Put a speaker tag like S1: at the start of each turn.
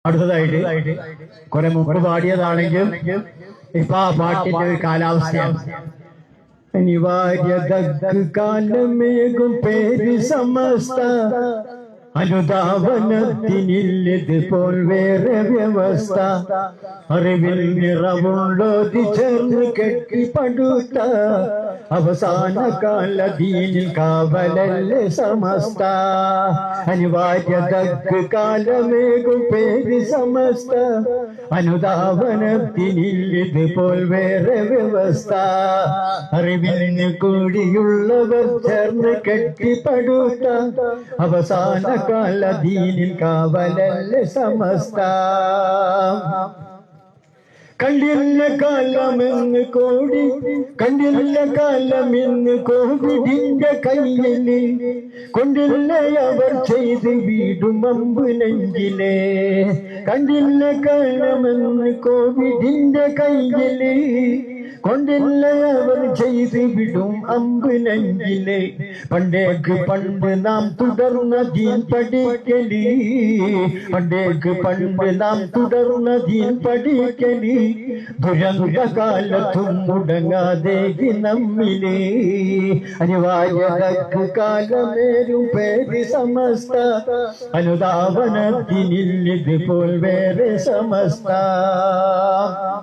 S1: അടുത്തതായിട്ട് കുറെ മുമ്പ് പാടിയതാണെങ്കിൽ ഇപ്പൊ ആ പാട്ടിന്റെ ഒരു കാലാവസ്ഥയാണ്. അനിവാര്യതക്ക് കാലമേകും പേര് സമസ്ത, അനുധാവനത്തിനില്ലതുപോൽ വേറെ വ്യവസ്ഥ. അറിവിൽ നിറവുള്ളോതി ചേർന്ന് കെട്ടിപ്പടുത്ത അവസാന കാല ദീനിൽ കാവലല്ലേ സമസ്ത. അനിവാര്യതക്ക് കാലമേകും പേര് സമസ്ത, അനുധാവനത്തിനില്ലതുപോൽ വേറെ വ്യവസ്ഥ. അറിവിന് കൂടിയുള്ളവർ ചേർന്ന് കെട്ടിപ്പടുത്ത അവസാന കാല ദീനിൽ കാവലല്ലേ സമസ്ത. കണ്ടില്ല കാലമെന്ന് കോടി, കണ്ടില്ല കാലമെന്ന് കോവിഡിന്റെ കയ്യില്, കൊണ്ടില്ല അവർ ചെയ്ത് വീടും അമ്പ് നെഞ്ചിലെ. കണ്ടില്ല കാലമെന്ന് കോവിഡിന്റെ കയ്യില്, കൊണ്ടില്ല അവർ ചെയ്ത് വിടും അമ്പ് നെഞ്ചിലെ. പണ്ടേക്ക് പണ്ട് നാം തുടർന്ന ദീൻ പഠിക്കലി, പണ്ടേക്ക് പണ്ട് നാം തുടർന്ന ദീൻ പഠിക്കലി, ദുരന്ത കാലത്തും മുടങ്ങാതെ നമ്മിലെ. അനിവാര്യതക്ക് കാലമേരും പേര് സമസ്ത, അനുധാവനത്തിനില്ലതുപോൽ വേറെ സമസ്ത.